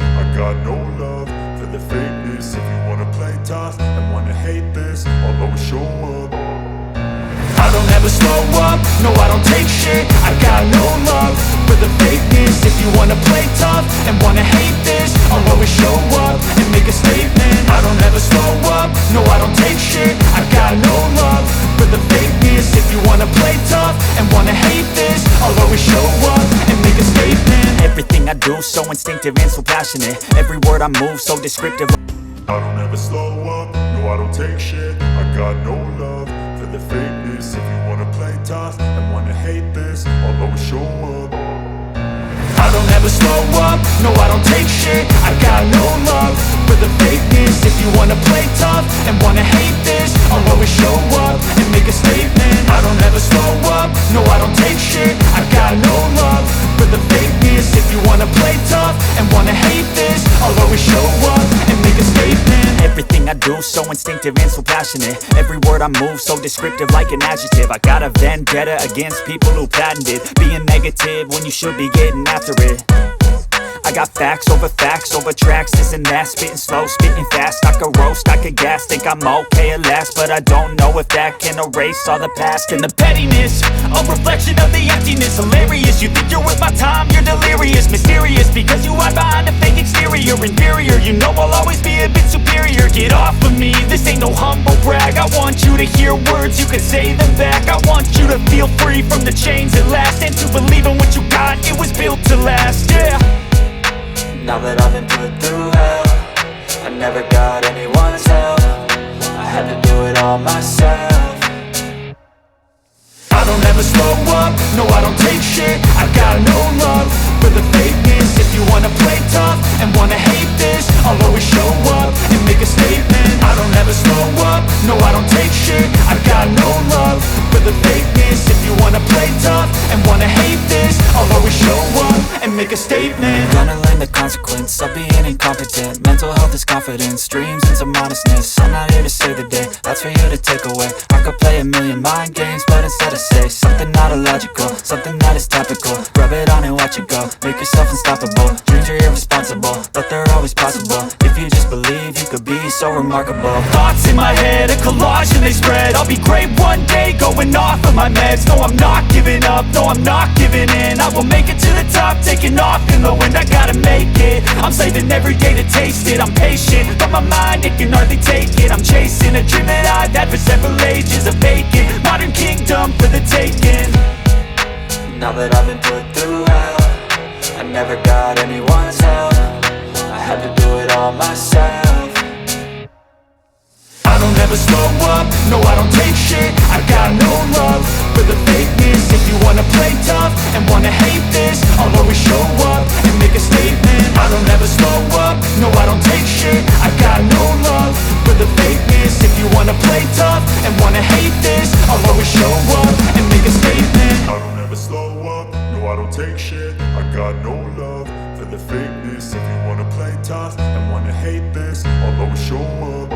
I got no love for the fakeness. If you wanna play tough and wanna hate this, I'll always show up. I don't ever slow up, no I don't take shit. I got no love for the fakeness. If you wanna play tough and wanna hate this, I'll always show up and make a statement. I don't ever slow up, no I don't take shit. I got no love for the fakeness. If you wanna play tough and wanna hate this, I'll always show up and make a statement. Everything I do so instinctive and so passionate. Every word I move so descriptive. I don't ever slow up, no I don't take shit. I got no love for the fakeness. If you wanna play tough and wanna hate this, I'll always show up. I don't ever slow up, no I don't take shit. I got no love for the fakeness. If you wanna play tough and wanna hate this, I'll always show up and make a statement. I don't ever slow up, no I don't take shit. I got no love for the fakeness. If you wanna play tough and wanna hate this, I'll always show up and make a statement. Everything I do so instinctive and so passionate. Every word I move so descriptive like an adjective. I got a vendetta against people who patented being negative when you should be getting after it. I got facts over tracks, this and that. Spitting slow, spitting fast. I could roast, I could gas. Think I'm okay at last, but I don't know if that can erase all the past. And the pettiness, a reflection of the emptiness. Hilarious, you think you're worth my time, you're delirious. Mysterious, because you hide behind a fake exterior. Inferior, you know I'll always be a bit superior. Get off of me, this ain't no humble brag. I want you to hear words, you can say them back. I want you to feel free from the chains at last, and to believe in what you got, it was built to last, yeah. Now that I've been put through hell, I never got anyone's help. I had to do it all myself. I don't ever slow up, no I don't take shit. I got no love for the fakeness. If you wanna play tough and wanna hate this, I'll always show up and make a statement. I don't ever slow up, no I don't take shit. I got no love for the fakeness. If you wanna play tough and wanna hate this, I'll always show up and make a statement. Gonna learn the consequence of being incompetent. Mental health is confidence, dreams and some modestness. I'm not here to save the day, that's for you to take away. I could play a million mind games, but instead I say something not illogical, something that is topical. Rub it on and watch it go, make yourself unstoppable. Dreams are irresponsible, but they're always possible. If you just believe, you could be so remarkable. Thoughts in my head, a collage and they spread. I'll be great one day, going off of my meds. No, I'm not giving up, no, I'm not giving in. I will make it to the top, taking off in the wind. I gotta make it, I'm saving every day to taste it. I'm patient, but my mind, it can hardly take it. I'm chasing a dream that I've had for several ages. A vacant, modern kingdom for the taking. Now that I've been put through hell, I never got anyone's help. I had to do it all myself. I don't ever slow up, no I don't take shit. I got no love for the fakeness. If you wanna play tough and wanna hate this, I'll always show up and make a statement. I don't ever slow up, no I don't take shit. I got no love for the fakeness. If you wanna play tough and wanna hate this, I'll always show up and make a statement. I don't ever slow up, no I don't take shit. I got no love for the fakeness. If you wanna play tough and wanna hate this, I'll always show up.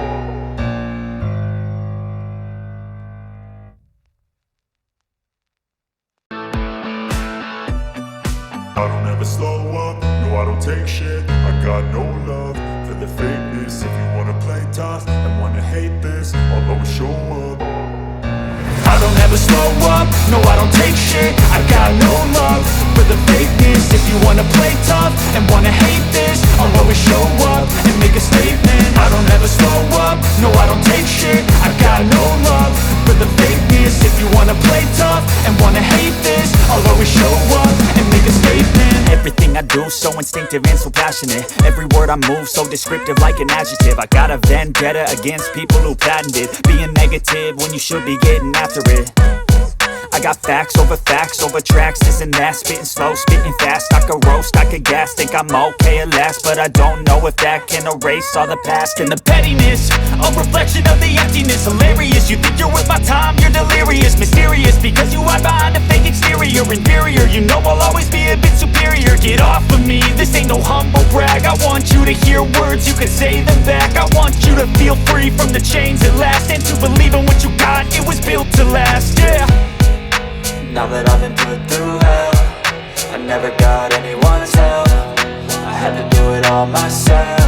I don't ever slow up, no I don't take shit. I got no love for the fakeness. If you wanna play tough and wanna hate this, I'll always show up. I don't ever slow up, no I don't take shit. I got no love for the fakeness. If you wanna play tough and wanna hate this, I'll always show up and make a statement. I don't ever slow up, no I don't take shit. I got no love for the fakeness. If you wanna play tough and wanna hate this, I'll always show up and make a statement. Everything I do so instinctive and so passionate. Every word I move so descriptive like an adjective. I got a vendetta against people who patented being negative when you should be getting after it. I got facts over tracks, this and that. Spitting slow, spitting fast. I could roast, I could gas. Think I'm okay at last, but I don't know if that can erase all the past. And the pettiness, a reflection of the emptiness. Hilarious, you think you're worth my time, you're delirious. Mysterious, because you hide behind a fake exterior. Inferior, you know I'll always be a bit superior. Get off of me, this ain't no humble brag. I want you to hear words, you can say them back. I want you to feel free from the chains at last, and to believe in what you got, it was built to last, yeah. Now that I've been put through hell, I never got anyone's help. I had to do it all myself.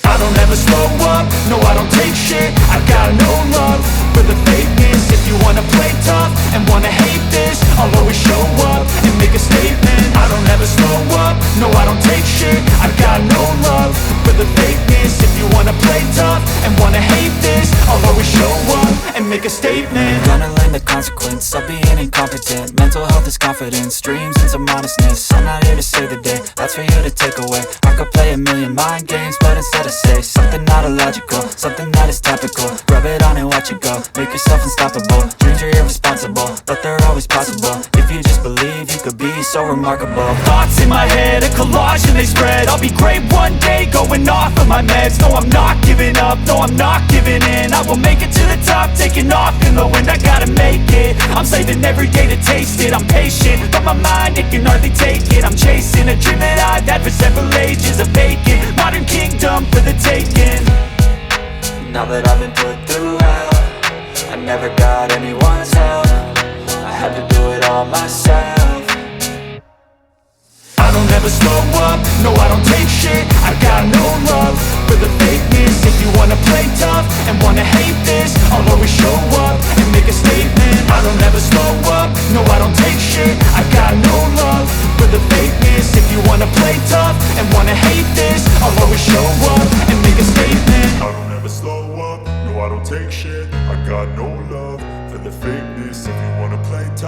I don't ever slow up, no I don't take shit. I got no love for the fakeness. If you wanna play tough and wanna hate this, I'll always show up and make a statement. I don't ever slow up, no I don't take shit. I got no love for the fakeness. If you wanna play tough and wanna hate this, I'll always show up and make a statement. Gonna learn the consequence of being incompetent. Mental health is confidence, dreams into modestness. I'm not here to save the day, that's for you to take away. I could play a million mind games, but instead I say something not illogical, something that is topical. Rub it on and watch it go, make yourself unstoppable. Dreams are irresponsible, but they're always possible. If you just believe, you could be so remarkable. Thoughts in my head, a collage and they spread. I'll be great one day, going off of my meds. No, I'm not giving up, no, I'm not giving in. I will make it to the top, taking off in the wind. I gotta make it, I'm saving every day to taste it. I'm patient, but my mind, it can hardly take it. I'm chasing a dream that I've had for several ages. A vacant, modern kingdom for the taking. Now that I've been put through hell, I never got anyone's help. I had to do it all myself. I don't ever slow up, no I don't take shit. I got no love for the fakeness. If you wanna play tough and wanna hate this, I'll always show up and make a statement. I don't ever slow up, no I don't take shit. I got no love for the fakeness. If you wanna play tough and wanna hate this, I'll always show up and make a statement. I don't ever slow up, no I don't take shit.